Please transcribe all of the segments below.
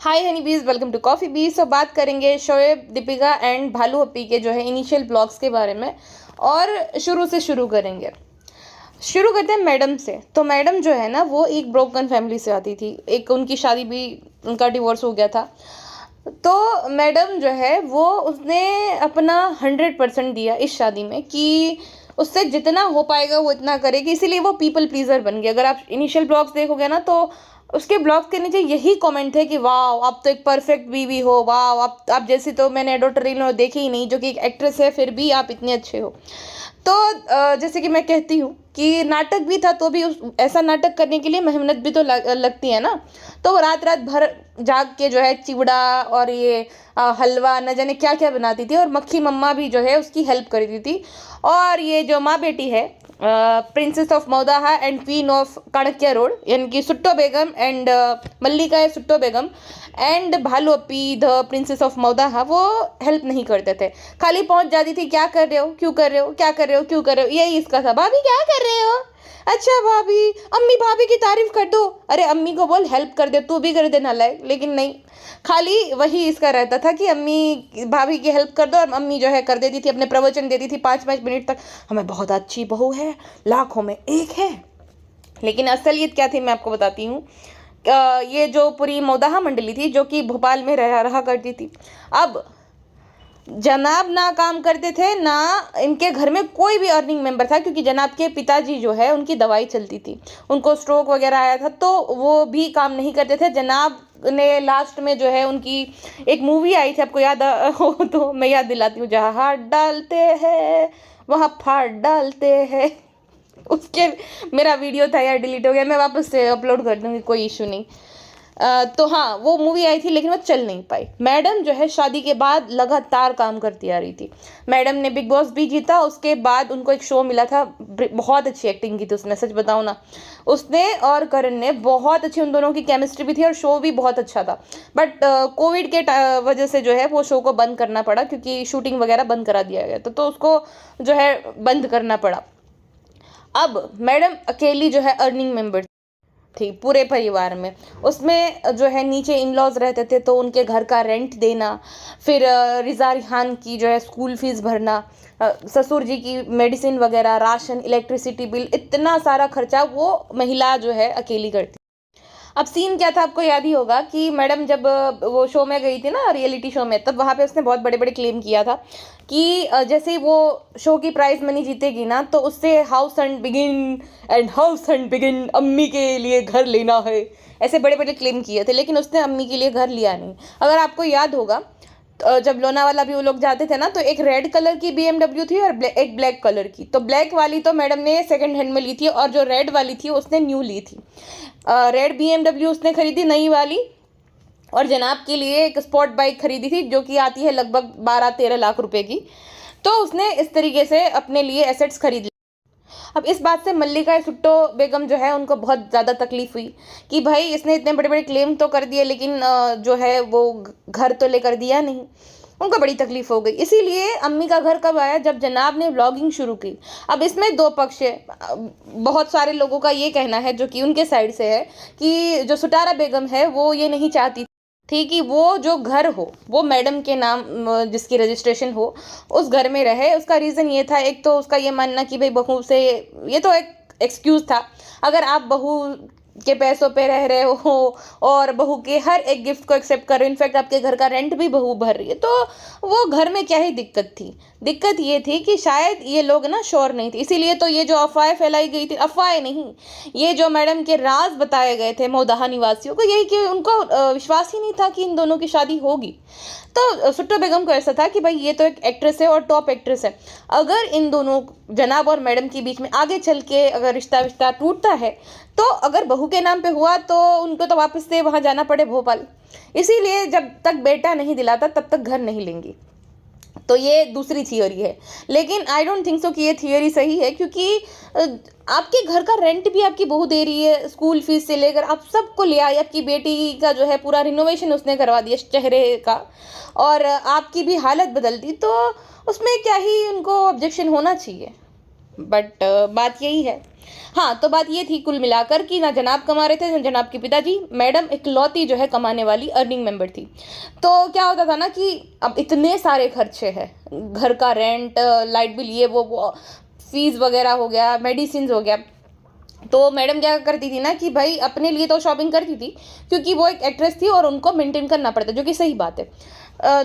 हाय हनी बीज, welcome to coffee बीज। तो बात करेंगे शोएब, दीपिका एंड भालू अप्पी के जो है इनिशियल ब्लॉग्स के बारे में। और शुरू से शुरू करेंगे। शुरू करते हैं मैडम से। तो मैडम जो है ना, वो एक ब्रोकन फैमिली से आती थी। एक उनकी शादी भी, उनका डिवोर्स हो गया था। तो मैडम जो है वो उसने अपना 100% दिया इस शादी में कि उससे जितना हो पाएगा वो इतना करेगी। इसीलिए वो पीपल प्लीजर बन गई। अगर आप इनिशियल ब्लॉग्स देखोगे ना, तो उसके ब्लॉग्स के नीचे यही कमेंट है कि वाह, आप तो एक परफेक्ट बीवी हो, वाह आप जैसी तो मैंने डॉटर इन लॉ देखी ही नहीं, जो कि एक एक्ट्रेस है फिर भी आप इतने अच्छे हो। तो जैसे कि मैं कहती हूँ कि नाटक भी था, तो भी उस ऐसा नाटक करने के लिए मेहनत भी तो लगती है ना। तो वो रात रात भर जाग के जो है चिवड़ा और ये हलवा न जाने क्या क्या बनाती थी। और मक्खी मम्मा भी जो है उसकी हेल्प करती थी। और ये जो माँ बेटी है, princess of Maudaha and queen of Kanakya road, यानी कि सुट्टो बेगम एंड मल्लिका है सुट्टो बेगम एंड भालू अप्पी द प्रिंसेस ऑफ मौदाहा, वो हेल्प नहीं करते थे। खाली पहुंच जाती थी, क्या कर रहे हो, क्यों कर रहे हो, क्या कर रहे हो, क्यों कर रहे हो, यही इसका था। भाभी क्या कर रहे हो, अच्छा भाभी, अम्मी भाभी की तारीफ कर दो, अरे अम्मी को बोल हेल्प कर दे, तू भी कर दे नालायक। लेकिन नहीं, खाली वही इसका रहता था कि अम्मी भाभी की हेल्प कर दो। और अम्मी जो है कर देती थी, अपने प्रवचन देती थी 5-5 मिनट तक, हमें बहुत अच्छी बहू है, लाखों में एक है। लेकिन असलियत क्या थी मैं आपको बताती हूँ। ये जो पूरी मौदाहा मंडली थी, जो कि भोपाल में रहा करती थी, अब जनाब ना काम करते थे ना इनके घर में कोई भी अर्निंग मेंबर था, क्योंकि जनाब के पिताजी जो है उनकी दवाई चलती थी, उनको स्ट्रोक वगैरह आया था, तो वो भी काम नहीं करते थे। जनाब ने लास्ट में जो है उनकी एक मूवी आई थी, आपको याद हो तो मैं याद दिलाती हूँ, जहाँ हाथ डालते हैं वहाँ फाड़ डालते हैं। उसके मेरा वीडियो था यार, डिलीट हो गया, मैं वापस से अपलोड कर दूँगी, कोई इशू नहीं। तो हाँ, वो मूवी आई थी लेकिन वो चल नहीं पाई। मैडम जो है शादी के बाद लगातार काम करती आ रही थी। मैडम ने बिग बॉस भी जीता, उसके बाद उनको एक शो मिला था, बहुत अच्छी एक्टिंग की थी उसने, सच बताऊँ ना। उसने और करण ने बहुत अच्छी, उन दोनों की केमिस्ट्री भी थी और शो भी बहुत अच्छा था। बट कोविड के वजह से जो है वो शो को बंद करना पड़ा, क्योंकि शूटिंग वगैरह बंद करा दिया गया तो उसको जो है बंद करना पड़ा। अब मैडम अकेली जो है अर्निंग मेंबर थी पूरे परिवार में। उसमें जो है नीचे इन लॉज रहते थे, तो उनके घर का रेंट देना, फिर रिजा रिहान की जो है स्कूल फीस भरना, ससुर जी की मेडिसिन वगैरह, राशन, इलेक्ट्रिसिटी बिल, इतना सारा खर्चा वो महिला जो है अकेली करती। अब सीन क्या था आपको याद ही होगा कि मैडम जब वो शो में गई थी ना, रियलिटी शो में, तब वहाँ पे उसने बहुत बड़े बड़े क्लेम किया था कि जैसे ही वो शो की प्राइज मनी जीतेगी ना, तो उससे हाउस हंट बिगिन, अम्मी के लिए घर लेना है, ऐसे बड़े बड़े क्लेम किए थे। लेकिन उसने अम्मी के लिए घर लिया नहीं। अगर आपको याद होगा, जब लोनावाला भी वो लोग जाते थे ना, तो एक रेड कलर की BMW थी और एक ब्लैक कलर की। तो ब्लैक वाली तो मैडम ने सेकंड हैंड में ली थी, और जो रेड वाली थी उसने न्यू ली थी। रेड BMW उसने खरीदी नई वाली, और जनाब के लिए एक स्पोर्ट बाइक खरीदी थी, जो कि आती है लगभग 12-13 लाख रुपए की। तो उसने इस तरीके से अपने लिए एसेट्स खरीद। अब इस बात से मल्लिका सुट्टो बेगम जो है उनको बहुत ज़्यादा तकलीफ हुई कि भाई इसने इतने बड़े बड़े क्लेम तो कर दिए, लेकिन जो है वो घर तो लेकर दिया नहीं। उनको बड़ी तकलीफ हो गई। इसीलिए अम्मी का घर कब आया, जब जनाब ने व्लॉगिंग शुरू की। अब इसमें दो पक्ष है। बहुत सारे लोगों का ये कहना है, जो कि उनके साइड से है, कि जो सुटारा बेगम है वो ये नहीं चाहती थी कि वो जो घर हो वो मैडम के नाम जिसकी रजिस्ट्रेशन हो उस घर में रहे। उसका रीज़न ये था, एक तो उसका ये मानना कि भाई बहू से, ये तो एक एक्सक्यूज़ था, अगर आप बहू के पैसों पे रह रहे हो और बहू के हर एक गिफ्ट को एक्सेप्ट कर रहे हो, इनफैक्ट आपके घर का रेंट भी बहू भर रही है, तो वो घर में क्या ही दिक्कत थी। दिक्कत ये थी कि शायद ये लोग ना श्योर नहीं थे। इसीलिए तो ये जो अफवाहें फैलाई गई थी, अफवाहें नहीं, ये जो मैडम के राज बताए गए थे मौदाहा निवासियों को, यही कि उनको विश्वास ही नहीं था कि इन दोनों की शादी होगी। तो सुट्टो बेगम को ऐसा था कि भाई ये तो एक एक्ट्रेस है और टॉप एक्ट्रेस है, अगर इन दोनों जनाब और मैडम के बीच में आगे चल के अगर रिश्ता विश्ता टूटता है, तो अगर बहू के नाम पे हुआ तो उनको तो वापस से वहाँ जाना पड़े भोपाल। इसीलिए जब तक बेटा नहीं दिलाता तब तक घर नहीं लेंगी। तो ये दूसरी थियोरी है। लेकिन आई डोंट थिंक सो कि ये थियोरी सही है, क्योंकि आपके घर का रेंट भी आपकी बहू दे रही है, स्कूल फीस से लेकर आप सबको ले आई, आपकी बेटी का जो है पूरा रिनोवेशन उसने करवा दिया चेहरे का, और आपकी भी हालत बदल दी, तो उसमें क्या ही उनको ऑब्जेक्शन होना चाहिए। बट बात यही है हाँ, तो बात ये थी कुल मिलाकर कि ना जनाब कमा रहे थे, ना जनाब के पिताजी, मैडम इकलौती जो है कमाने वाली अर्निंग मेंबर थी। तो क्या होता था ना कि अब इतने सारे खर्चे हैं, घर का रेंट, लाइट बिल, ये वो फीस वगैरह हो गया, मेडिसिन हो गया। तो मैडम क्या करती थी ना कि भाई अपने लिए तो शॉपिंग करती थी, क्योंकि वो एक एक्ट्रेस थी और उनको मेंटेन करना पड़ता, जो कि सही बात है।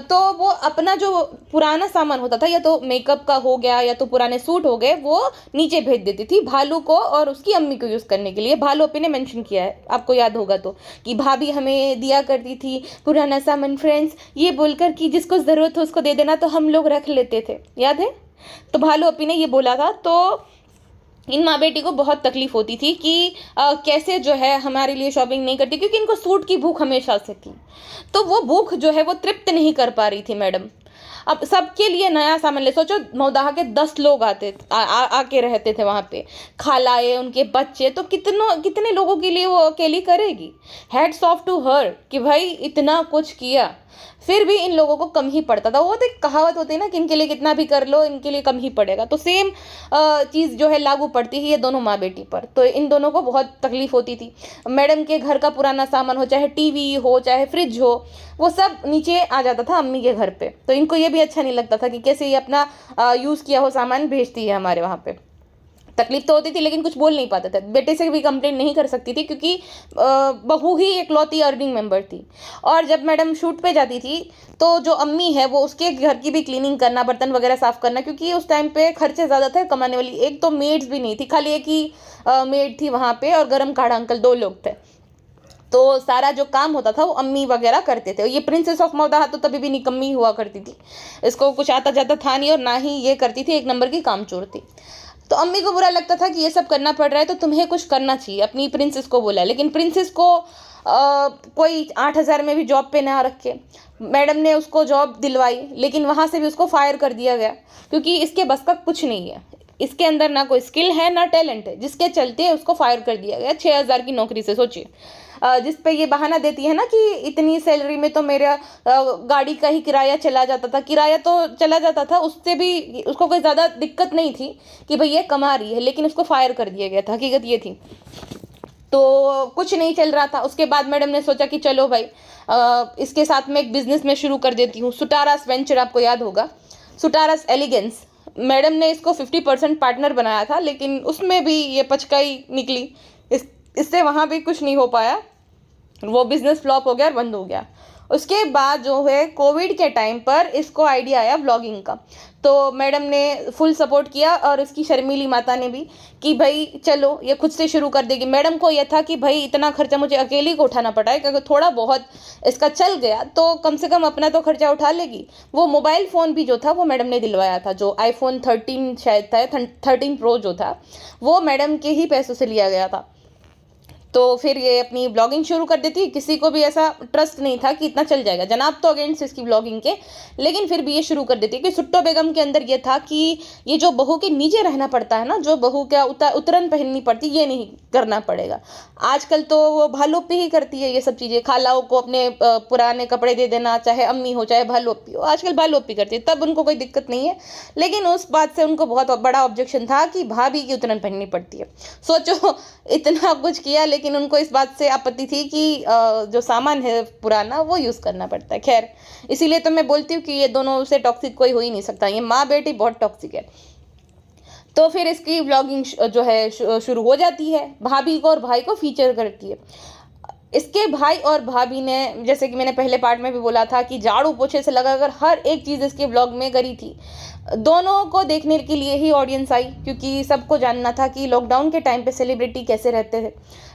तो वो अपना जो पुराना सामान होता था, या तो मेकअप का हो गया या तो पुराने सूट हो गए, वो नीचे भेज देती थी भालू को और उसकी अम्मी को यूज़ करने के लिए। भालू अपने ने मेंशन किया है, आपको याद होगा तो, कि भाभी हमें दिया करती थी पुराना सामान फ्रेंड्स, ये बोलकर कि जिसको ज़रूरत हो उसको दे देना, तो हम लोग रख लेते थे, याद है। तो भालू अपी ने ये बोला था। तो इन माँ बेटी को बहुत तकलीफ होती थी कि कैसे जो है हमारे लिए शॉपिंग नहीं करती, क्योंकि इनको सूट की भूख हमेशा से थी। तो वो भूख जो है वो तृप्त नहीं कर पा रही थी मैडम। अब सबके लिए नया सामान ले, सोचो मौदाहा के 10 लोग आके रहते थे वहाँ पे, खालाए, उनके बच्चे, तो कितने लोगों के लिए वो अकेली करेगी। हैट्स ऑफ टू हर कि भाई इतना कुछ किया, फिर भी इन लोगों को कम ही पड़ता था। वो तो एक कहावत होती है ना कि इनके लिए कितना भी कर लो, इनके लिए कम ही पड़ेगा। तो सेम चीज़ जो है लागू पड़ती है ये दोनों माँ बेटी पर। तो इन दोनों को बहुत तकलीफ होती थी। मैडम के घर का पुराना सामान हो, चाहे टीवी हो, चाहे फ्रिज हो, वो सब नीचे आ जाता था अम्मी के घर पे। तो इनको ये भी अच्छा नहीं लगता था कि कैसे ये अपना यूज़ किया हो सामान भेजती है हमारे वहाँ पे। तकलीफ तो होती थी, लेकिन कुछ बोल नहीं पाते थे। बेटे से भी कंप्लेंट नहीं कर सकती थी, क्योंकि बहू ही इकलौती अर्निंग मेंबर थी। और जब मैडम शूट पे जाती थी, तो जो अम्मी है वो उसके घर की भी क्लीनिंग करना, बर्तन वगैरह साफ़ करना, क्योंकि उस टाइम पे खर्चे ज़्यादा थे कमाने वाली। एक तो मेड्स भी नहीं थी, खाली एक ही मेड थी वहाँ पे, और गरम काढ़ा अंकल 2 लोग थे। तो सारा जो काम होता था वो अम्मी वगैरह करते थे। ये प्रिंसेस ऑफ मौदाहा तो तभी भी निकम्मी हुआ करती थी, इसको कुछ आता जाता था नहीं, और ना ही ये करती थी, एक नंबर की कामचोर थी। तो अम्मी को बुरा लगता था कि ये सब करना पड़ रहा है, तो तुम्हें कुछ करना चाहिए। अपनी प्रिंसेस को बोला, लेकिन प्रिंसेस को कोई 8,000 में भी जॉब पे ना रखे। मैडम ने उसको जॉब दिलवाई, लेकिन वहाँ से भी उसको फायर कर दिया गया, क्योंकि इसके बस का कुछ नहीं है, इसके अंदर ना कोई स्किल है ना टैलेंट है, जिसके चलते उसको फायर कर दिया गया 6,000 की नौकरी से। सोचिए, जिस पे ये बहाना देती है ना कि इतनी सैलरी में तो मेरा गाड़ी का ही किराया चला जाता था। किराया तो चला जाता था, उससे भी उसको कोई ज़्यादा दिक्कत नहीं थी कि भाई ये कमा रही है, लेकिन उसको फायर कर दिया गया था। हकीकत ये थी। तो कुछ नहीं चल रहा था। उसके बाद मैडम ने सोचा कि चलो भाई इसके साथ में एक बिजनेस में शुरू कर देती हूँ। सुटारास वेंचर, आपको याद होगा, सुटारास एलिगेंस। मैडम ने इसको 50% पार्टनर बनाया था, लेकिन उसमें भी ये पचकाई निकली। इससे वहाँ भी कुछ नहीं हो पाया, वो बिज़नेस फ्लॉप हो गया और बंद हो गया। उसके बाद जो है कोविड के टाइम पर इसको आइडिया आया व्लॉगिंग का। तो मैडम ने फुल सपोर्ट किया, और इसकी शर्मीली माता ने भी, कि भाई चलो ये खुद से शुरू कर देगी। मैडम को यह था कि भाई इतना खर्चा मुझे अकेली को उठाना पड़ा है, क्योंकि थोड़ा बहुत इसका चल गया तो कम से कम अपना तो खर्चा उठा लेगी। वो मोबाइल फ़ोन भी जो था वो मैडम ने दिलवाया था, जो iPhone 13 शायद था, 13 Pro जो था, वो मैडम के ही पैसों से लिया गया था। तो फिर ये अपनी ब्लॉगिंग शुरू कर देती। किसी को भी ऐसा ट्रस्ट नहीं था कि इतना चल जाएगा। जनाब तो अगेंस्ट इसकी ब्लॉगिंग के, लेकिन फिर भी ये शुरू कर देती। कि सुट्टो बेगम के अंदर ये था कि ये जो बहू के नीचे रहना पड़ता है ना, जो बहू क्या उतरन पहननी पड़ती, ये नहीं करना पड़ेगा। आजकल तो वो भालोपी ही करती है ये सब चीज़ें। खालाओं को अपने पुराने कपड़े दे देना, चाहे अम्मी हो चाहे भालोपी हो, आजकल भालोपी करती है, तब उनको कोई दिक्कत नहीं है। लेकिन उस बात से उनको बहुत बड़ा ऑब्जेक्शन था कि भाभी की उतरन पहननी पड़ती है। सोचो, इतना कुछ किया, लेकिन उनको इस बात से आपत्ति थी कि जो सामान है पुराना वो यूज़ करना पड़ता है। खैर, इसीलिए तो मैं बोलती हूँ कि ये दोनों से टॉक्सिक कोई हो ही नहीं सकता। ये माँ बेटी बहुत टॉक्सिक है। तो फिर इसकी व्लॉगिंग जो है शुरू हो जाती है। भाभी को और भाई को फीचर करती है। इसके भाई और भाभी ने, जैसे कि मैंने पहले पार्ट में भी बोला था, कि झाड़ू पोछे से लगाकर हर एक चीज़ इसके व्लॉग में करी थी। दोनों को देखने के लिए ही ऑडियंस आई, क्योंकि सबको जानना था कि लॉकडाउन के टाइम पे सेलिब्रिटी कैसे रहते हैं,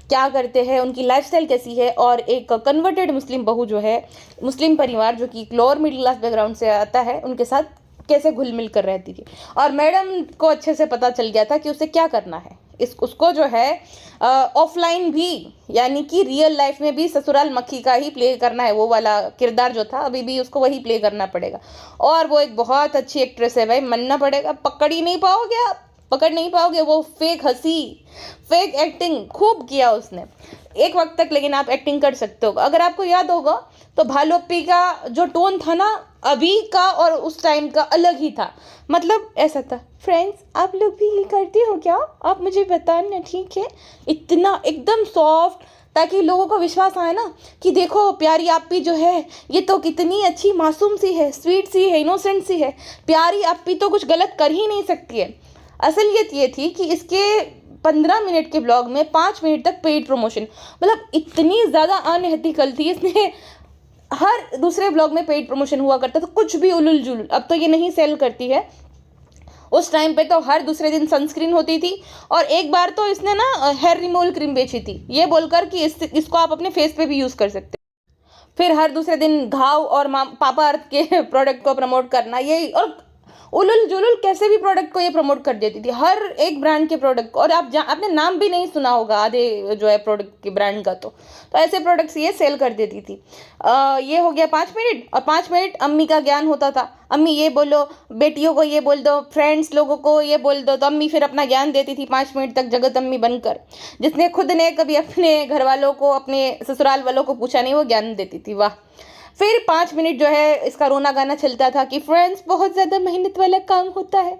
क्या करते हैं, उनकी लाइफस्टाइल कैसी है। और एक कन्वर्टेड मुस्लिम बहू जो है, मुस्लिम परिवार जो कि लोअर मिडिल क्लास बैकग्राउंड से आता है, उनके साथ कैसे घुल मिल कर रहती थी। और मैडम को अच्छे से पता चल गया था कि उसे क्या करना है। उसको जो है ऑफलाइन भी, यानी कि रियल लाइफ में भी ससुराल मक्खी का ही प्ले करना है। वो वाला किरदार जो था अभी भी उसको वही प्ले करना पड़ेगा। और वो एक बहुत अच्छी एक्ट्रेस है भाई, मानना पड़ेगा। पकड़ नहीं पाओगे वो फेक हंसी, फेक एक्टिंग खूब किया उसने एक वक्त तक। लेकिन आप एक्टिंग कर सकते हो। अगर आपको याद होगा तो भालू अप्पी का जो टोन था ना, अभी का और उस टाइम का अलग ही था। मतलब ऐसा था, फ्रेंड्स आप लोग भी ये करते हो क्या, आप मुझे बताना, ठीक है। इतना एकदम सॉफ्ट, ताकि लोगों को विश्वास आए ना कि देखो प्यारी अप्पी जो है ये तो कितनी अच्छी मासूम सी है, स्वीट सी है, इनोसेंट सी है, प्यारी अप्पी तो कुछ गलत कर ही नहीं सकती है। असलियत ये थी कि इसके 15 मिनट के ब्लॉग में 5 मिनट तक पेड प्रमोशन, मतलब इतनी ज़्यादा अनएथिकल थी। इसने हर दूसरे ब्लॉग में पेड प्रमोशन हुआ करता था, कुछ भी उलुल जुलुल। अब तो ये नहीं सेल करती है, उस टाइम पे तो हर दूसरे दिन सनस्क्रीन होती थी। और एक बार तो इसने ना हेयर रिमूवल क्रीम बेची थी, ये बोलकर कि इसको आप अपने फेस पे भी यूज़ कर सकते हैं। फिर हर दूसरे दिन घाव और पापा अर्थ के प्रोडक्ट को प्रमोट करना, ये और उलुल जुलुल कैसे भी प्रोडक्ट को ये प्रमोट कर देती थी, हर एक ब्रांड के प्रोडक्ट को। और आपने नाम भी नहीं सुना होगा आधे जो है प्रोडक्ट के ब्रांड का, तो ऐसे प्रोडक्ट्स ये सेल कर देती थी। ये हो गया 5 मिनट, और 5 मिनट अम्मी का ज्ञान होता था। अम्मी ये बोलो, बेटियों को ये बोल दो, फ्रेंड्स लोगों को ये बोल दो, तो अम्मी फिर अपना ज्ञान देती थी 5 मिनट तक, जगत अम्मी बनकर। जिसने खुद ने कभी अपने घर वालों को, अपने ससुराल वालों को पूछा नहीं, वो ज्ञान देती थी, वाह। फिर 5 मिनट जो है इसका रोना गाना चलता था कि फ्रेंड्स बहुत ज़्यादा मेहनत वाला काम होता है।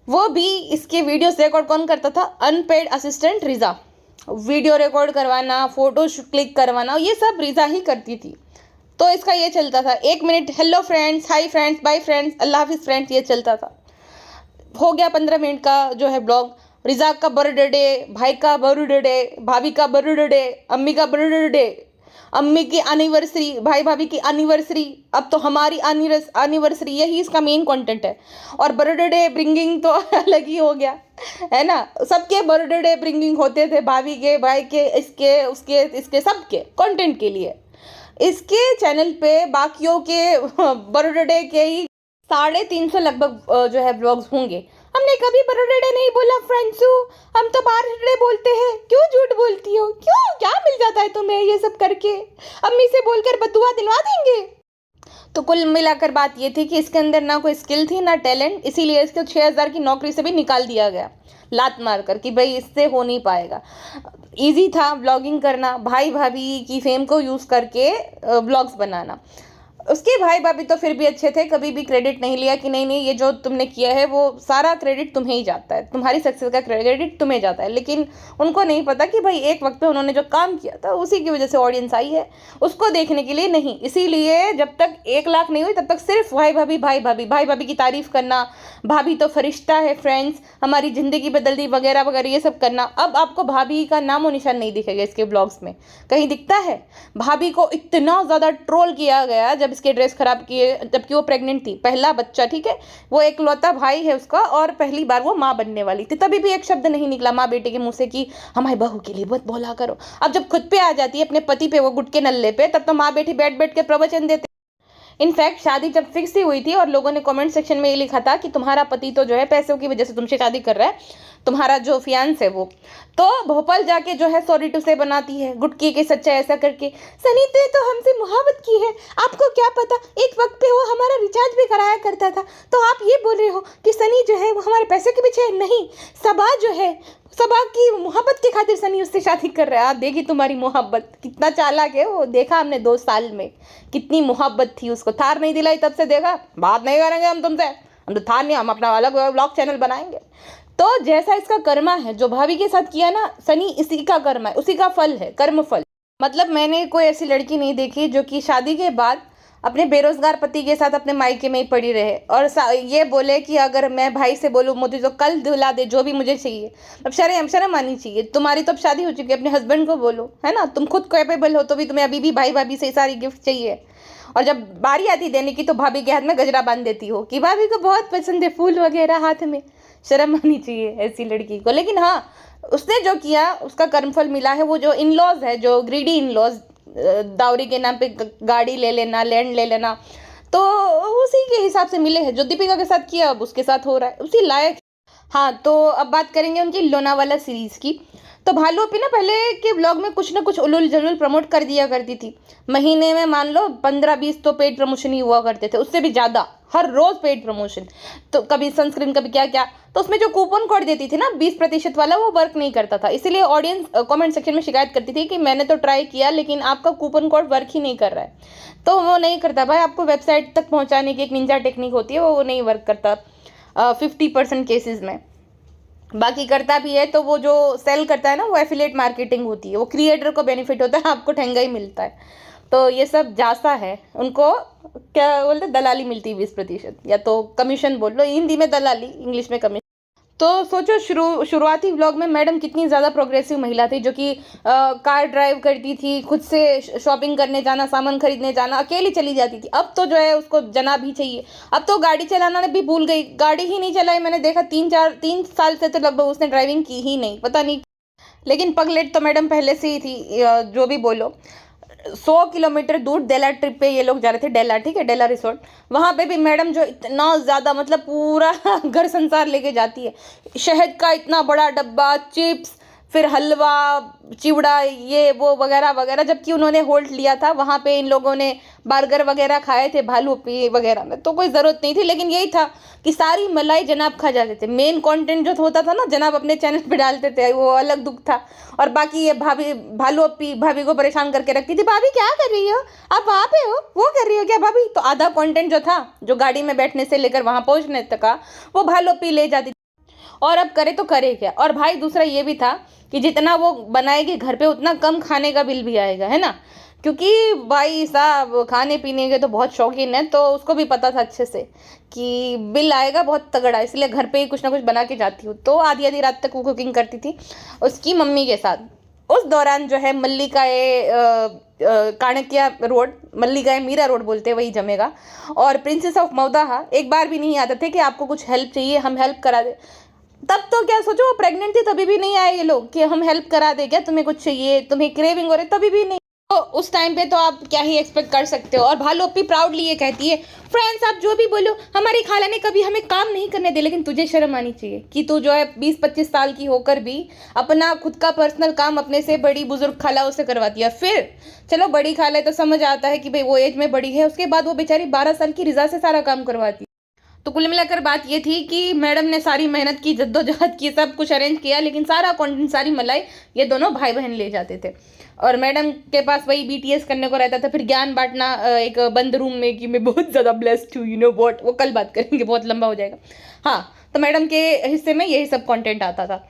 वो भी इसके वीडियोस रिकॉर्ड कौन करता था, अनपेड असिस्टेंट रिजा। वीडियो रिकॉर्ड करवाना, फोटो क्लिक करवाना, ये सब रिजा ही करती थी। तो इसका ये चलता था 1 minute hello friends, hi friends, bye friends, अल्लाह हाफिज़ फ्रेंड्स, ये चलता था। हो गया 15 मिनट का जो है ब्लॉग। रिजा का बर्थडे, भाई का बर्थडे, भाभी का बर्थडे, अम्मी का बर्थडे, अम्मी की एनिवर्सरी, भाई भाभी की एनिवर्सरी, अब तो हमारी एनिवर्सरी, यही इसका मेन कंटेंट है। और बर्थडे ब्रिंगिंग तो अलग ही हो गया है ना, सबके बर्थडे ब्रिंगिंग होते थे, भाभी के, भाई के, इसके, उसके, इसके, सबके कंटेंट के लिए। इसके चैनल पे बाकियों के बर्थडे के ही 350 लगभग जो है ब्लॉग्स होंगे। हमने कभी बर्थडे नहीं बोला फ्रेंड्सू, हम तो बर्थडे बोलते हैं, क्यों झूठ बोलती हो, क्यों, क्या मिल जाता है तुम्हें ये सब करके, अम्मी से बोलकर बदुआ दिलवा देंगे। तो कुल मिलाकर बात ये थी कि इसके अंदर ना कोई स्किल थी ना टैलेंट, इसीलिए इसको 6000 की नौकरी से भी निकाल दिया गया लात मारकर कि भाई इससे हो नहीं पाएगा। ईजी था ब्लॉगिंग करना, भाई भाभी की फेम को यूज़ करके ब्लॉग्स बनाना। उसके भाई भाभी तो फिर भी अच्छे थे, कभी भी क्रेडिट नहीं लिया कि नहीं ये जो तुमने किया है वो सारा क्रेडिट तुम्हें ही जाता है, तुम्हारी सक्सेस का क्रेडिट तुम्हें जाता है। लेकिन उनको नहीं पता कि भाई एक वक्त पे उन्होंने जो काम किया था उसी की वजह से ऑडियंस आई है, उसको देखने के लिए नहीं। इसीलिए जब तक 1 लाख नहीं हुई तब तक सिर्फ भाई भाभी की तारीफ करना, भाभी तो फरिश्ता है फ्रेंड्स, हमारी ज़िंदगी बदल दी, वगैरह वगैरह, ये सब करना। अब आपको भाभी का नामो निशान नहीं दिखेगा इसके ब्लॉग्स में, कहीं दिखता है? भाभी को इतना ज़्यादा ट्रोल किया गया जब इसके ड्रेस खराब किए, जबकि वो प्रेग्नेंट थी, पहला बच्चा, ठीक है, वो एकलौता भाई है उसका, और पहली बार वो माँ बनने वाली थी। तभी भी एक शब्द नहीं निकला माँ बेटे के मुंह से कि हमारी बहू के लिए बहुत बोला करो। अब जब खुद पे आ जाती है, अपने पति पे, वो गुटके नल्ले पे, तब तो माँ बेटी बैठ के प्रवचन देते। इनफैक्ट शादी जब फिक्स ही हुई थी और लोगों ने कमेंट सेक्शन में ये लिखा था कि तुम्हारा पति तो जो है पैसों की वजह से तुमसे शादी कर रहा है, तुम्हारा जो फियांस है वो, तो भोपाल जाके जो है सॉरी टू से बनाती है गुटकी के सच्चा ऐसा करके, सनी ने तो हमसे मुहब्बत की है, आपको क्या पता, एक वक्त पे वो हमारा रिचार्ज भी कराया करता था, तो आप ये बोल रहे हो कि सनी जो है वो हमारे पैसे के पीछे है? नहीं, सबा जो है, सबा की मोहब्बत के खातिर सनी उससे शादी कर रहा है। आप देखिए तुम्हारी मोहब्बत कितना चालाक है वो, देखा हमने 2 साल में कितनी मोहब्बत थी उसको। थार नहीं दिलाई तब से देखा, बात नहीं करेंगे हम तुमसे, हम तो थार नहीं, हम अपना अलग ब्लॉग चैनल बनाएंगे। तो जैसा इसका कर्मा है, जो भाभी के साथ किया ना सनी, इसी का कर्मा है, उसी का फल है, कर्म फल। मतलब मैंने कोई ऐसी लड़की नहीं देखी जो कि शादी के बाद अपने बेरोजगार पति के साथ अपने मायके में ही पड़ी रहे और ये बोले कि अगर मैं भाई से बोलूँ मुझे तो कल दिला दे जो भी मुझे चाहिए। अब शर्म आनी चाहिए। तुम्हारी तो अब शादी हो चुकी है, अपने हस्बैंड को बोलो, है ना, तुम खुद कैपेबल हो, तो भी तुम्हें अभी भी भाई भाभी से सारी गिफ्ट चाहिए। और जब बारी आती देने की तो भाभी के हाथ में गजरा बांध देती हो कि भाभी को बहुत पसंद है फूल वगैरह हाथ में। शर्म आनी चाहिए ऐसी लड़की को। लेकिन हाँ, उसने जो किया उसका कर्मफल मिला है। वो जो इन लॉज है, जो ग्रीडी इन लॉज, दावरी के नाम पे गाड़ी ले लेना, लैंड ले लेना, तो उसी के हिसाब से मिले हैं। जो दीपिका के साथ किया अब उसके साथ हो रहा है, उसी लायक। हाँ, तो अब बात करेंगे उनकी लोनावाला सीरीज़ की। तो भालू अपी ना पहले के ब्लॉग में कुछ ना कुछ उलुल जलुल प्रमोट कर दिया करती थी। महीने में मान लो 15-20 तो पेड प्रमोशन ही हुआ करते थे, उससे भी ज़्यादा हर रोज पेड प्रमोशन, तो कभी सनस्क्रीन कभी क्या क्या। तो उसमें जो कूपन कोड देती थी ना 20% वाला, वो वर्क नहीं करता था, इसीलिए ऑडियंस कमेंट सेक्शन में शिकायत करती थी कि मैंने तो ट्राई किया लेकिन आपका कूपन कोड वर्क ही नहीं कर रहा है। तो वो नहीं करता भाई, आपको वेबसाइट तक पहुंचाने की एक निंजा टेक्निक होती है, वो नहीं वर्क करता 50% केसेस में। बाकी करता भी है तो वो जो सेल करता है ना, वो एफिलिएट मार्केटिंग होती है, वो क्रिएटर को बेनिफिट होता है, आपको ठंगा ही मिलता है। तो ये सब जासा है, उनको क्या बोलते हैं, दलाली मिलती है 20%, या तो कमीशन बोल लो, हिंदी में दलाली, इंग्लिश में कमीशन। तो सोचो शुरुआती व्लॉग में मैडम कितनी ज़्यादा प्रोग्रेसिव महिला थी, जो कि कार ड्राइव करती थी, खुद से शॉपिंग करने जाना, सामान खरीदने जाना, अकेली चली जाती थी। अब तो जो है उसको जनाब ही चाहिए, अब तो गाड़ी चलाना भी भूल गई, गाड़ी ही नहीं चलाई। मैंने देखा 3 साल से तो लगभग उसने ड्राइविंग की ही नहीं, पता नहीं। लेकिन पगलेट तो मैडम पहले से ही थी, जो भी बोलो। 100 किलोमीटर दूर डेला ट्रिप पे ये लोग जा रहे थे, डेला, ठीक है, डेला रिसोर्ट। वहाँ पे भी मैडम जो इतना ज़्यादा मतलब पूरा घर संसार लेके जाती है, शहद का इतना बड़ा डब्बा, चिप्स, फिर हलवा, चिवड़ा, ये वो वगैरह वगैरह। जबकि उन्होंने होल्ड लिया था वहाँ पे, इन लोगों ने बर्गर वगैरह खाए थे भालू पी वगैरह में, तो कोई ज़रूरत नहीं थी। लेकिन यही था कि सारी मलाई जनाब खा जाते थे, मेन कंटेंट जो होता था ना जनाब अपने चैनल पे डालते थे, वो अलग दुख था। और बाकी ये भाभी, भालू अपी भाभी को परेशान करके रखती थी, भाभी क्या कर रही हो आप, वहाँ पे हो, वो कर रही हो क्या भाभी। तो आधा कंटेंट जो था, जो गाड़ी में बैठने से लेकर वहाँ पहुँचने तक का, वो भालू अपी ले जाती थी। और अब करे तो करे क्या। और भाई दूसरा ये भी था कि जितना वो बनाएगी घर पे उतना कम खाने का बिल भी आएगा, है ना, क्योंकि भाई साहब खाने पीने के तो बहुत शौकीन है, तो उसको भी पता था अच्छे से कि बिल आएगा बहुत तगड़ा, इसलिए घर पे ही कुछ ना कुछ बना के जाती हूँ। तो आधी आधी रात तक वो कुकिंग करती थी उसकी मम्मी के साथ। उस दौरान जो है मल्लिकाए काणकिया रोड, मल्लिकाए मीरा रोड बोलते हैं, वही जमेगा। और प्रिंसेस ऑफ मौदाहा एक बार भी नहीं आते थे कि आपको कुछ हेल्प चाहिए हम हेल्प करा दे। तब तो क्या सोचो, वो प्रेग्नेंट थी तभी भी नहीं आए ये लोग कि हम हेल्प करा दे, क्या तुम्हें कुछ चाहिए, तुम्हें क्रेविंग हो रही, तभी भी नहीं। तो उस टाइम पे तो आप क्या ही एक्सपेक्ट कर सकते हो। और भालू अपनी प्राउडली ये कहती है, फ्रेंड्स आप जो भी बोलो, हमारी खाला ने कभी हमें काम नहीं करने दे, लेकिन तुझे शर्म आनी चाहिए कि तू जो है 20-25 साल की होकर भी अपना खुद का पर्सनल काम अपने से बड़ी बुजुर्ग खालाओं से करवाती है। फिर चलो बड़ी खाला है तो समझ आता है कि भाई वो एज में बड़ी है, उसके बाद वो बेचारी 12 साल की रिजा से सारा काम करवाती है। तो कुल मिलाकर बात ये थी कि मैडम ने सारी मेहनत की, जद्दोजहद की, सब कुछ अरेंज किया, लेकिन सारा कंटेंट, सारी मलाई ये दोनों भाई बहन ले जाते थे। और मैडम के पास वही BTS करने को रहता था, फिर ज्ञान बांटना एक बंद रूम में कि मैं बहुत ज़्यादा ब्लेस्ड हूँ, यू नो व्हाट, वो कल बात करेंगे, बहुत लंबा हो जाएगा। हाँ, तो मैडम के हिस्से में यही सब कंटेंट आता था।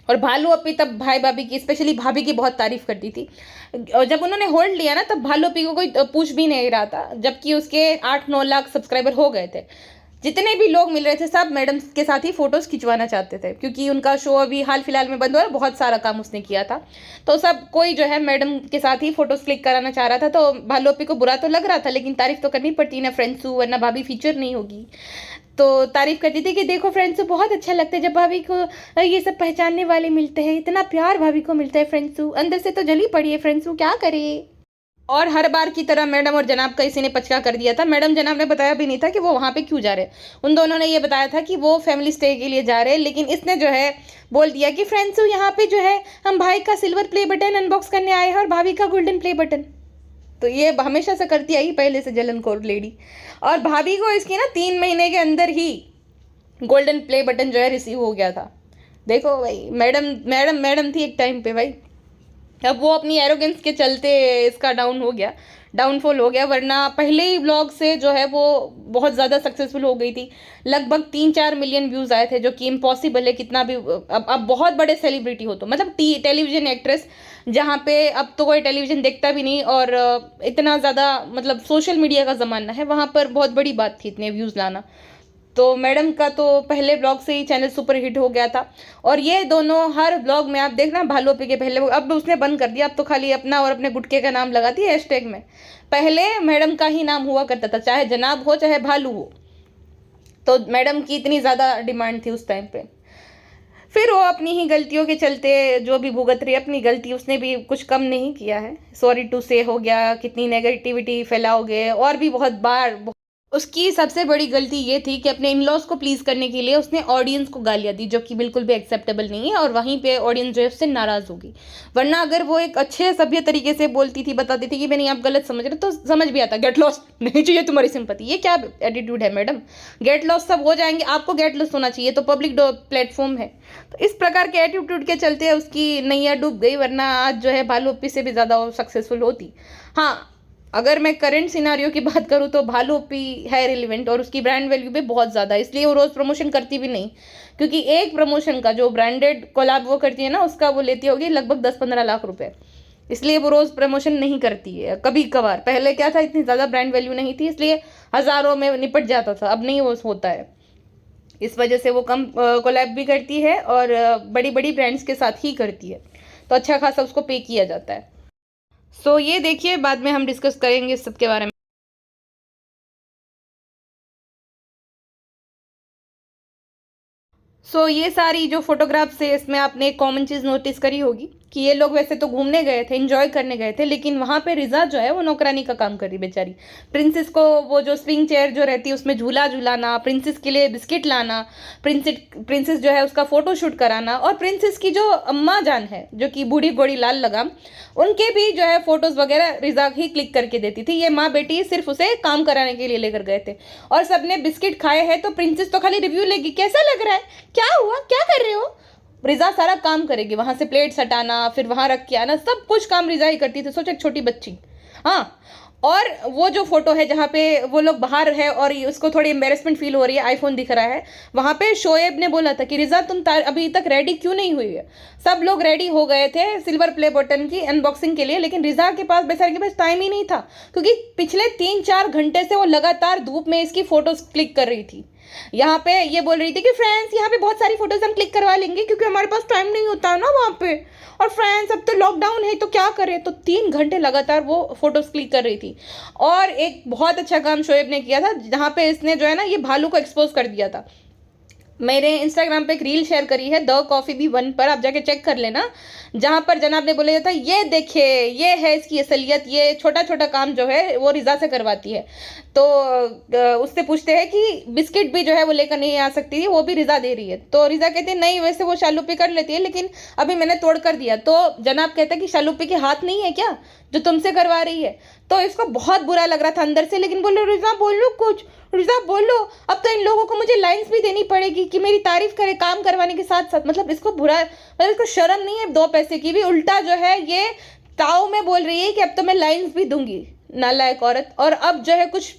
और भालू अपी तब भाई भाभी की, स्पेशली भाभी की बहुत तारीफ करती थी। जब उन्होंने होल्ड लिया ना, तब भालू अपी को कोई पूछ भी नहीं रहा था, जबकि उसके 8-9 लाख सब्सक्राइबर हो गए थे। जितने भी लोग मिल रहे थे सब मैडम के साथ ही फोटोज खिंचवाना चाहते थे, क्योंकि उनका शो अभी हाल फिलहाल में बंद हुआ, बहुत सारा काम उसने किया था। तो सब कोई जो है मैडम के साथ ही फोटोज क्लिक कराना चाह रहा था। तो भालोपी को बुरा तो लग रहा था, लेकिन तारीफ तो करनी पड़ती ना फ्रेंड्सू, वरना भाभी फीचर नहीं होगी। तो तारीफ करती थी कि देखो फ्रेंड्सू बहुत अच्छा लगता है जब भाभी को ये सब पहचानने वाले मिलते हैं, इतना प्यार भाभी को मिलता है फ्रेंड्सू, अंदर से तो जली पड़ी है फ्रेंड्सू, क्या करे। और हर बार की तरह मैडम और जनाब का इसी ने पचका कर दिया था। मैडम जनाब ने बताया भी नहीं था कि वो वहाँ पे क्यों जा रहे हैं। उन दोनों ने ये बताया था कि वो फैमिली स्टे के लिए जा रहे हैं, लेकिन इसने जो है बोल दिया कि फ्रेंड्स यहाँ पे जो है हम भाई का सिल्वर प्ले बटन अनबॉक्स करने आए हैं और भाभी का गोल्डन प्ले बटन। तो ये हमेशा से करती आई पहले से जलनखोर लेडी। और भाभी को इसकी ना 3 महीने के अंदर ही गोल्डन प्ले बटन जो है रिसीव हो गया था। देखो भाई, मैडम मैडम मैडम थी एक टाइम पे भाई। अब वो अपनी एरोगेंस के चलते इसका डाउनफॉल हो गया, वरना पहले ही व्लॉग से जो है वो बहुत ज़्यादा सक्सेसफुल हो गई थी। लगभग 3-4 मिलियन व्यूज़ आए थे, जो कि इम्पॉसिबल है। कितना भी अब बहुत बड़े सेलिब्रिटी हो तो, मतलब टेलीविज़न एक्ट्रेस, जहाँ पे अब तो कोई टेलीविज़न देखता भी नहीं और इतना ज़्यादा मतलब सोशल मीडिया का ज़माना है, वहाँ पर बहुत बड़ी बात थी इतने व्यूज़ लाना। तो मैडम का तो पहले ब्लॉग से ही चैनल सुपर हिट हो गया था। और ये दोनों हर ब्लॉग में आप देखना, भालू अपी के पहले, अब उसने बंद कर दिया, अब तो खाली अपना और अपने गुटके का नाम लगाती है हैशटैग में। पहले मैडम का ही नाम हुआ करता था, चाहे जनाब हो चाहे भालू हो। तो मैडम की इतनी ज़्यादा डिमांड थी उस टाइम पे। फिर वो अपनी ही गलतियों के चलते जो भी भुगत रही, अपनी गलती उसने भी कुछ कम नहीं किया है। सॉरी टू से हो गया, कितनी नेगेटिविटी फैलाओगे, और भी बहुत बार उसकी सबसे बड़ी गलती ये थी कि अपने इन-लॉज़ को प्लीज़ करने के लिए उसने ऑडियंस को गालियाँ दी, जो कि बिल्कुल भी एक्सेप्टेबल नहीं है और वहीं पे ऑडियंस जो है उससे नाराज़ होगी। वरना अगर वो एक अच्छे सभ्य तरीके से बोलती थी, बताती थी कि नहीं आप गलत समझ रहे हो, तो समझ भी आता गेट लॉस्ट, नहीं चाहिए तुम्हारी सिंपैथी। ये क्या एटीट्यूड है मैडम? गेट लॉस्ट सब हो जाएँगे, आपको गेट लॉस्ट होना चाहिए, तो पब्लिक प्लेटफ़ॉर्म है। तो इस प्रकार के एटीट्यूड के चलते उसकी नैया डूब गई, वरना आज जो है भालू अप्पी से भी ज़्यादा वो सक्सेसफुल होती। हाँ, अगर मैं करंट सिनारियो की बात करूँ तो भालू अप्पी है रिलेवेंट और उसकी ब्रांड वैल्यू भी बहुत ज़्यादा है, इसलिए वो रोज़ प्रमोशन करती भी नहीं, क्योंकि एक प्रमोशन का जो ब्रांडेड कोलैब वो करती है ना, उसका वो लेती होगी लगभग 10-15 लाख रुपए। इसलिए वो रोज़ प्रमोशन नहीं करती है, कभी कभार। पहले क्या था, इतनी ज़्यादा ब्रांड वैल्यू नहीं थी, इसलिए हज़ारों में निपट जाता था, अब नहीं वो होता है। इस वजह से वो कम कोलैब भी करती है और बड़ी बड़ी ब्रांड्स के साथ ही करती है, तो अच्छा खासा उसको पे किया जाता है। सो ये देखिए, बाद में हम डिस्कस करेंगे इस सब के बारे में। ये सारी जो फोटोग्राफ्स है, इसमें आपने एक कॉमन चीज़ नोटिस करी होगी कि ये लोग वैसे तो घूमने गए थे, एंजॉय करने गए थे, लेकिन वहाँ पे रिजा जो है वो नौकरानी का काम कर रही बेचारी। प्रिंसेस को वो जो स्विंग चेयर जो रहती है उसमें झूला झूलाना, प्रिंसेस के लिए बिस्किट लाना, प्रिंसेस जो है उसका फोटो शूट कराना, और प्रिंसेस की जो अम्मा जान है जो कि बूढ़ी बूढ़ी लाल लगाम, उनके भी जो है फोटोज वगैरह रिजा ही क्लिक करके देती थी। ये माँ बेटी सिर्फ उसे काम कराने के लिए लेकर गए थे, और सबने बिस्किट खाए हैं, तो प्रिंसेस तो खाली रिव्यू लेगी, कैसा लग रहा है, क्या हुआ, क्या कर रहे हो। रिजा सारा काम करेगी, वहां से प्लेट्स हटाना, फिर वहां रख के आना, सब कुछ काम रिजा ही करती थी। सोचो एक छोटी बच्ची। हाँ, और वो जो फोटो है जहाँ पे वो लोग बाहर है और उसको थोड़ी एम्बेरसमेंट फील हो रही है, आईफोन दिख रहा है, वहां पे शोएब ने बोला था कि रिजा तुम अभी तक रेडी क्यों नहीं हुई है। सब लोग रेडी हो गए थे सिल्वर प्ले बटन की अनबॉक्सिंग के लिए, लेकिन रिजा के पास बेचारे के पास टाइम ही नहीं था, क्योंकि पिछले 3-4 घंटे से वो लगातार धूप में इसकी फोटोज क्लिक कर रही थी। यहाँ पे ये बोल रही थी कि फ्रेंड्स यहाँ पे बहुत सारी फोटोज हम क्लिक करवा लेंगे, क्योंकि हमारे पास टाइम नहीं होता है ना वहाँ पे, और फ्रेंड्स अब तो लॉकडाउन है तो क्या करें। तो 3 घंटे लगातार वो फोटोज क्लिक कर रही थी। और एक बहुत अच्छा काम शोएब ने किया था, जहाँ पे इसने जो है ना ये भालू को एक्सपोज कर दिया था। मेरे इंस्टाग्राम पे एक रील शेयर करी है द कॉफी बी 1 पर, आप जाके चेक कर लेना, जहाँ पर जनाब ने बोला था ये देखिए ये है इसकी असलियत, ये छोटा छोटा काम जो है वो रिजा से करवाती है। तो उससे पूछते हैं कि बिस्किट भी जो है वो लेकर नहीं आ सकती थी, वो भी रिजा दे रही है। तो रिजा कहती है नहीं वैसे वो शालूपी कर लेती है, लेकिन अभी मैंने तोड़ कर दिया। तो जनाब कहता है कि शालूपी के हाथ नहीं है क्या जो तुमसे करवा रही है। तो इसको बहुत बुरा लग रहा था अंदर से, लेकिन बोलो रिजा बोलो कुछ, रिजा बोलो, अब तो इन लोगों को मुझे लाइंस भी देनी पड़ेगी कि मेरी तारीफ करे काम करवाने के साथ साथ। मतलब इसको बुरा, मतलब इसको शर्म नहीं है 2 पैसे की भी, उल्टा जो है ये ताऊ में बोल रही है कि अब तो मैं लाइंस भी दूंगी, नालायक औरत। और अब जो है कुछ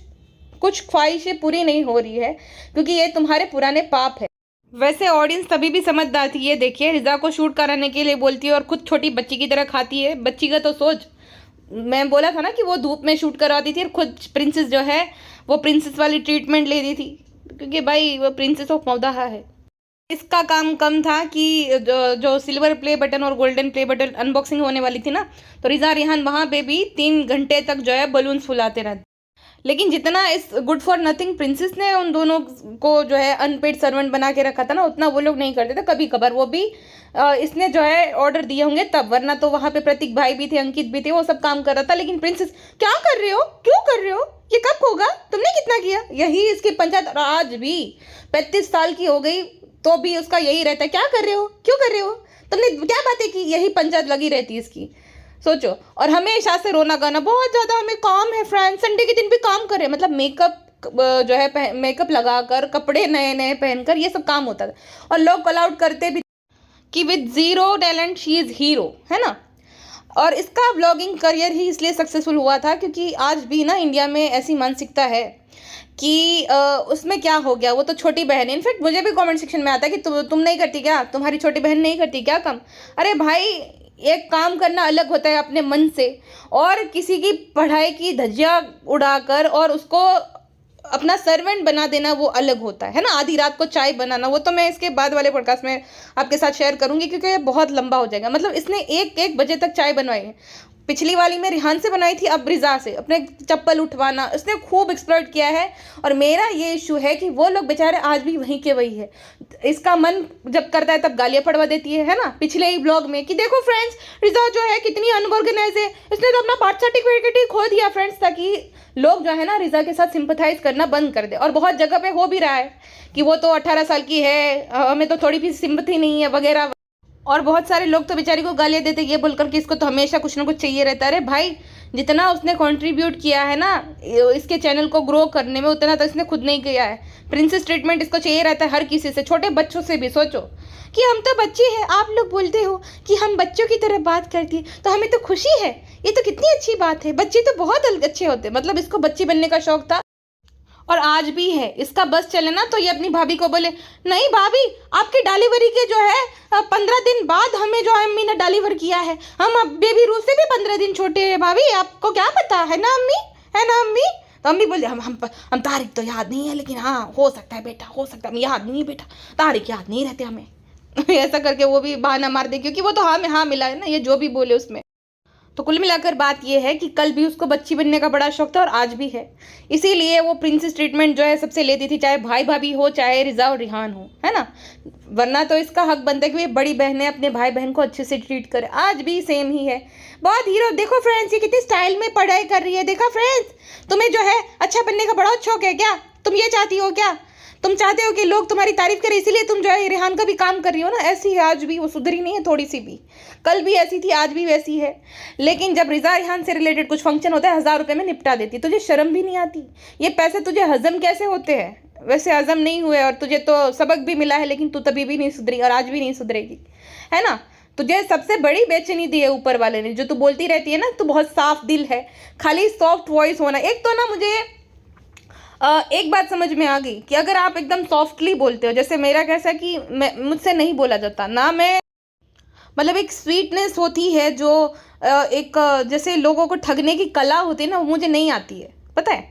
कुछ ख्वाहिशें पूरी नहीं हो रही है, क्योंकि ये तुम्हारे पुराने पाप है। वैसे ऑडियंस तभी भी समझदार थी, ये देखिए रिजा को शूट कराने के लिए बोलती है और खुद छोटी बच्ची की तरह खाती है। बच्ची का तो सोच, मैं बोला था ना कि वो धूप में शूट करवाती थी और खुद प्रिंसेस जो है वो प्रिंसेस वाली ट्रीटमेंट ले रही थी, क्योंकि भाई वो प्रिंसेस ऑफ मौदा है। इसका काम कम था कि जो सिल्वर प्ले बटन और गोल्डन प्ले बटन अनबॉक्सिंग होने वाली थी ना, तो रिजा रिहान वहाँ पे भी 3 घंटे तक जो है बलून्स फुलाते रहते। लेकिन जितना इस गुड फॉर नथिंग प्रिंसेस ने उन दोनों को जो है अनपेड सर्वेंट बना के रखा था ना, उतना वो लोग नहीं करते थे। कभी कभार वो भी इसने जो है ऑर्डर दिए होंगे तब, वरना तो वहाँ पे प्रतीक भाई भी थे, अंकित भी थे, वो सब काम कर रहा था। लेकिन प्रिंसेस क्या कर रहे हो, क्यों कर रहे हो, ये कब होगा, तुमने कितना किया, यही इसकी पंचायत। और आज भी 35 साल की हो गई तो भी उसका यही रहता है, क्या कर रहे हो, क्यों कर रहे हो, तुमने क्या बातें की, यही पंचायत लगी रहती है इसकी। सोचो, और हमेशा से रोना गाना, बहुत ज़्यादा हमें काम है फ्रेंड, संडे के दिन भी काम करें, मतलब मेकअप जो है मेकअप लगाकर, कपड़े नए नए पहनकर, ये सब काम होता था। और लोग कॉल आउट करते भी कि with zero talent she is hero, है ना। और इसका ब्लॉगिंग करियर ही इसलिए सक्सेसफुल हुआ था क्योंकि आज भी ना इंडिया में ऐसी मानसिकता है कि उसमें क्या हो गया, वो तो छोटी बहन है। इनफैक्ट मुझे भी कमेंट सेक्शन में आता है कि तुम नहीं करती क्या, तुम्हारी छोटी बहन नहीं करती क्या काम। अरे भाई, एक काम करना अलग होता है अपने मन से, और किसी की पढ़ाई की धज्जियाँ उड़ाकर और उसको अपना सर्वेंट बना देना वो अलग होता है ना। आधी रात को चाय बनाना, वो तो मैं इसके बाद वाले पॉडकास्ट में आपके साथ शेयर करूंगी, क्योंकि ये बहुत लंबा हो जाएगा। मतलब इसने 1-1 बजे तक चाय बनवाई है, पिछली वाली में रिहान से बनाई थी, अब रिजा से अपने चप्पल उठवाना, उसने खूब एक्सप्लॉइट किया है। और मेरा ये इशू है कि वो लोग बेचारे आज भी वहीं के वही है। इसका मन जब करता है तब गालियाँ पड़वा देती है ना, पिछले ही ब्लॉग में कि देखो फ्रेंड्स रिजा जो है कितनी अनऑर्गेनाइज है, इसने तो अपना बर्थ सर्टिफिकेट ही खो दिया फ्रेंड्स, ताकि लोग जो है ना रिजा के साथ सिंपथाइज करना बंद कर दे। और बहुत जगह पे हो भी रहा है कि वो तो 18 साल की है, हमें तो थोड़ी भी सिंपथी नहीं है वगैरह। और बहुत सारे लोग तो बेचारी को गालियाँ देते ये बोलकर कि इसको तो हमेशा कुछ ना कुछ चाहिए रहता है। अरे भाई जितना उसने कंट्रीब्यूट किया है ना इसके चैनल को ग्रो करने में, उतना तो इसने खुद नहीं किया है। प्रिंसेस ट्रीटमेंट इसको चाहिए रहता है हर किसी से, छोटे बच्चों से भी। सोचो कि हम तो बच्चे हैं, आप लोग बोलते हो कि हम बच्चों की तरह बात करती है तो हमें तो खुशी है, ये तो कितनी अच्छी बात है। बच्चे तो बहुत अच्छे होते हैं, मतलब इसको बच्ची बनने का शौक था और आज भी है। इसका बस चले ना तो ये अपनी भाभी को बोले नहीं भाभी आपकी डिलीवरी के जो है 15 दिन बाद हमें जो है अम्मी ने डिलीवर किया है, हम अब बेबी रू से भी 15 दिन छोटे हैं भाभी, आपको क्या पता है ना अम्मी, है ना अम्मी। तो अम्मी बोले हम तारीख तो याद नहीं है, लेकिन हाँ हो सकता है बेटा, हो सकता है, याद नहीं है बेटा, तारीख याद नहीं रहते हमें। ऐसा करके वो भी बहाना मार दे, क्योंकि वो तो हाँ में हाँ मिला है ना, ये जो भी बोले उसमें। तो कुल मिलाकर बात ये है कि कल भी उसको बच्ची बनने का बड़ा शौक था और आज भी है, इसीलिए वो प्रिंसेस ट्रीटमेंट जो है सबसे लेती थी, चाहे भाई भाभी हो चाहे रिजा और रिहान हो, है ना। वरना तो इसका हक बनता है कि बड़ी बहनें अपने भाई बहन को अच्छे से ट्रीट करे। आज भी सेम ही है, बहुत हीरो। देखो फ्रेंड्स ये कितनी स्टाइल में पढ़ाई कर रही है, देखा फ्रेंड्स। तुम्हें जो है अच्छा बनने का बड़ा शौक है क्या, तुम ये चाहती हो क्या, तुम चाहते हो कि लोग तुम्हारी तारीफ करें, इसीलिए तुम जो है रिहान का भी काम कर रही हो ना। ऐसी है आज भी, वो सुधरी नहीं है थोड़ी सी भी, कल भी ऐसी थी आज भी वैसी है। लेकिन जब रिजा रिहान से रिलेटेड कुछ फंक्शन होता है 1000 रुपये में निपटा देती। तुझे शर्म भी नहीं आती, ये पैसे तुझे हजम कैसे होते हैं। वैसे हजम नहीं हुए और तुझे तो सबक भी मिला है, लेकिन तू तभी भी नहीं सुधरी और आज भी नहीं सुधरेगी, है ना। तुझे सबसे बड़ी बेचैनी दी है ऊपर वाले ने, जो तू बोलती रहती है ना तू बहुत साफ दिल है, खाली सॉफ्ट वॉइस होना। एक तो ना मुझे एक बात समझ में आ गई कि अगर आप एकदम सॉफ्टली बोलते हो, जैसे मेरा कैसा कि मुझसे नहीं बोला जाता ना, मैं मतलब एक स्वीटनेस होती है जो एक जैसे लोगों को ठगने की कला होती है ना, वो मुझे नहीं आती है, पता है,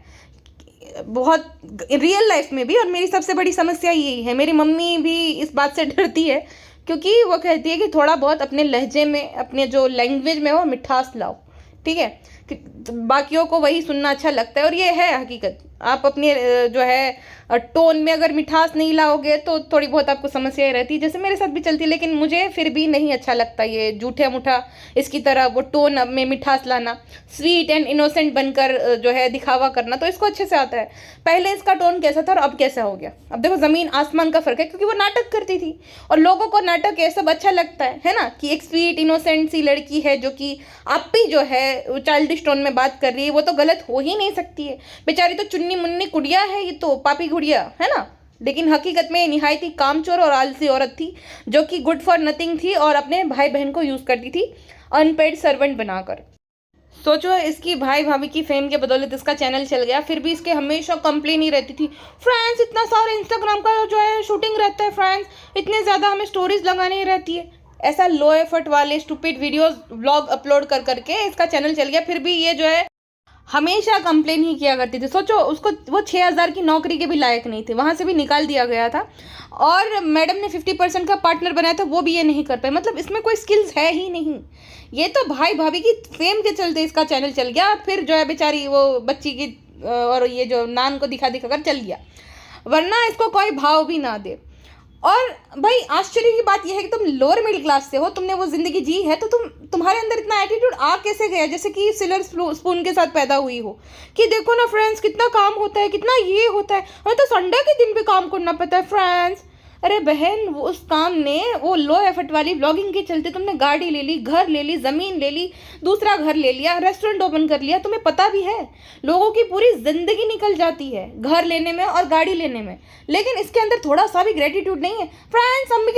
बहुत रियल लाइफ में भी। और मेरी सबसे बड़ी समस्या यही है, मेरी मम्मी भी इस बात से डरती है, क्योंकि वो कहती है कि थोड़ा बहुत अपने लहजे में, अपने जो लैंग्वेज में वो मिठास लाओ, ठीक है, कि बाकियों को वही सुनना अच्छा लगता है। और ये है हकीकत, आप अपनी जो है टोन में अगर मिठास नहीं लाओगे तो थोड़ी बहुत आपको समस्याएं रहती है, जैसे मेरे साथ भी चलती है। लेकिन मुझे फिर भी नहीं अच्छा लगता ये झूठे मुठा इसकी तरह वो टोन में मिठास लाना, स्वीट एंड इनोसेंट बनकर जो है दिखावा करना, तो इसको अच्छे से आता है। पहले इसका टोन कैसा था और अब कैसा हो गया, अब देखो ज़मीन आसमान का फ़र्क है, क्योंकि वो नाटक करती थी और लोगों को नाटक ये सब अच्छा लगता है ना, कि एक स्वीट इनोसेंट सी लड़की है जो कि आप भी जो है चाइल्डिश टोन में बात कर रही है, वो तो गलत हो ही नहीं सकती है। बेचारी तो चुन्नी मुन्नी कुड़िया है, ये तो पापी गुड़िया है ना। लेकिन हकीकत में निहायत ही कामचोर और आलसी औरत थी, जो कि गुड फॉर नथिंग थी और अपने भाई बहन को यूज़ करती थी अनपेड सर्वेंट बनाकर। सोचो इसकी भाई भाभी की फेम के बदौलत इसका चैनल चल गया, फिर भी इसके हमेशा कंप्लेन ही रहती थी, फ्रेंड्स इतना सारा इंस्टाग्राम का जो है शूटिंग रहता है, फ्रेंड्स इतने ज़्यादा हमें स्टोरीज लगानी रहती है। ऐसा लो एफर्ट वाले स्टूपिड वीडियोस व्लॉग अपलोड कर करके इसका चैनल चल गया, फिर भी ये जो है हमेशा कंप्लेन ही किया करती थी। सोचो उसको वो 6000 की नौकरी के भी लायक नहीं थे, वहाँ से भी निकाल दिया गया था, और मैडम ने 50% का पार्टनर बनाया था, वो भी ये नहीं कर पाए। मतलब इसमें कोई स्किल्स है ही नहीं, ये तो भाई भाभी की फेम के चलते इसका चैनल चल गया। फिर जो है बेचारी वो बच्ची की और ये जो नान को दिखा दिखा कर चल गया, वरना इसको कोई भाव भी ना दे। और भाई आश्चर्य की बात यह है कि तुम लोअर मिडिल क्लास से हो, तुमने वो ज़िंदगी जी है, तो तुम्हारे अंदर इतना एटीट्यूड आ कैसे गया, जैसे कि सिल्वर स्पून के साथ पैदा हुई हो, कि देखो ना फ्रेंड्स कितना काम होता है, कितना ये होता है, हमें तो संडे के दिन भी काम करना पड़ता है फ्रेंड्स। अरे बहन वो उस काम ने वो लो एफर्ट वाली ब्लॉगिंग के चलते तुमने गाड़ी ले ली, घर ले ली, ज़मीन ले ली, दूसरा घर ले लिया, रेस्टोरेंट ओपन कर लिया। तुम्हें पता भी है लोगों की पूरी ज़िंदगी निकल जाती है घर लेने में और गाड़ी लेने में, लेकिन इसके अंदर थोड़ा सा भी ग्रेटिट्यूड नहीं है फ्रेंड्स। अम्मी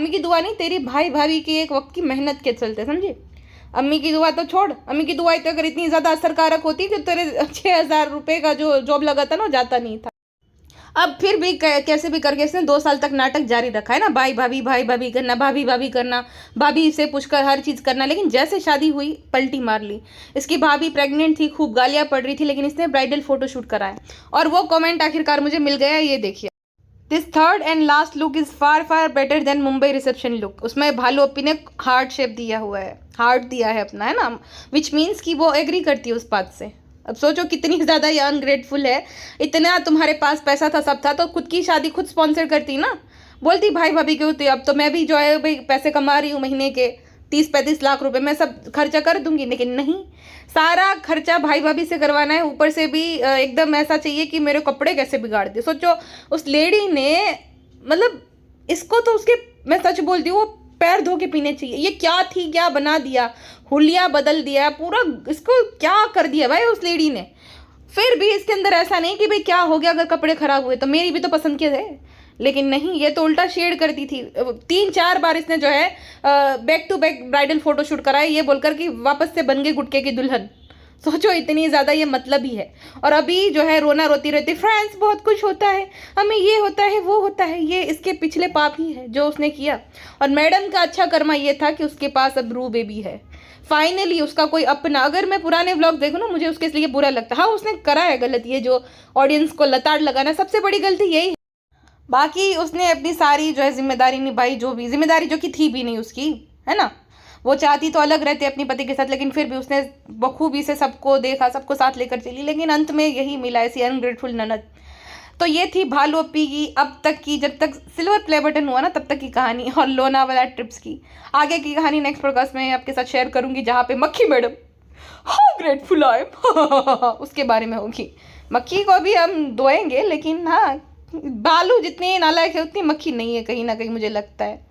की दुआ नहीं, तेरी भाई भाभी की एक वक्त की मेहनत के चलते, समझे। अम्मी की दुआ तो छोड़, अम्मी की दुआ तो अगर इतनी ज़्यादा असरकारक होती तो तेरे 6000 रुपये का जो जॉब लगा था ना जाता नहीं था। अब फिर भी कैसे भी करके इसने 2 साल तक नाटक जारी रखा है ना, भाई भाभी करना, भाभी करना, भाभी से पूछकर हर चीज़ करना। लेकिन जैसे शादी हुई पलटी मार ली। इसकी भाभी प्रेग्नेंट थी, खूब गालियाँ पड़ रही थी, लेकिन इसने ब्राइडल फोटोशूट कराया और वो कमेंट आखिरकार मुझे मिल गया, ये देखिए। This third and last look is far far better than Mumbai reception look. उसमें भालू अपी ने हार्ट शेप दिया हुआ है, हार्ट दिया है अपना, है ना, विच मीन्स कि वो एग्री करती है उस बात से। अब सोचो कितनी ज़्यादा ये अनग्रेटफुल है। इतना तुम्हारे पास पैसा था, सब था, तो खुद की शादी खुद स्पॉन्सर करती ना, बोलती भाई भाभी के होती अब तो मैं भी जो है भाई पैसे कमा रही हूँ महीने के 30-35 लाख रुपए, मैं सब खर्चा कर दूंगी। लेकिन नहीं, सारा खर्चा भाई भाभी से करवाना है, ऊपर से भी एकदम ऐसा चाहिए कि मेरे कपड़े कैसे बिगाड़ दिए। सोचो उस लेडी ने, मतलब इसको तो उसके, मैं सच बोलती हूँ, वो पैर धो के पीने चाहिए। ये क्या थी, क्या बना दिया, हुलिया बदल दिया पूरा, इसको क्या कर दिया भाई उस लेडी ने। फिर भी इसके अंदर ऐसा नहीं कि भाई क्या हो गया अगर कपड़े खराब हुए तो, मेरी भी तो पसंद के थे। लेकिन नहीं, ये तो उल्टा शेड करती थी। 3-4 बार इसने जो है back to back bridal photoshoot कराए, ये बोलकर कि वापस से बन गई गुटके की दुल्हन। सोचो इतनी ज़्यादा ये मतलब ही है। और अभी जो है रोना रोती रहती, फ्रेंड्स बहुत कुछ होता है, हमें ये होता है वो होता है। ये इसके पिछले पाप ही है जो उसने किया। और मैडम का अच्छा कर्मा ये था कि उसके पास अब रू बेबी है, फाइनली उसका कोई अपना। अगर मैं पुराने व्लॉग देखूँ ना, मुझे उसके लिए बुरा लगता। हाँ, उसने करा है गलत, ये जो ऑडियंस को लताड़ लगाना, सबसे बड़ी गलती यही है। बाकी उसने अपनी सारी जो है जिम्मेदारी निभाई, जो भी जिम्मेदारी जो कि थी भी नहीं उसकी, है ना। वो चाहती तो अलग रहते अपनी पति के साथ, लेकिन फिर भी उसने बखूबी से सबको देखा, सबको साथ लेकर चली, लेकिन अंत में यही मिला, ऐसी अनग्रेटफुल ननद। तो ये थी भालू अप्पी की अब तक की, जब तक सिल्वर प्ले बटन हुआ ना तब तक की कहानी, और लोनावाला ट्रिप्स की। आगे की कहानी नेक्स्ट पॉडकास्ट में आपके साथ शेयर करूंगी, जहाँ पे मक्खी madam, how grateful I am, उसके बारे में होगी। मक्खी को भी हम धोएंगे, लेकिन हाँ, भालू जितनी नालायक है उतनी मक्खी नहीं है, कहीं ना कहीं मुझे लगता है।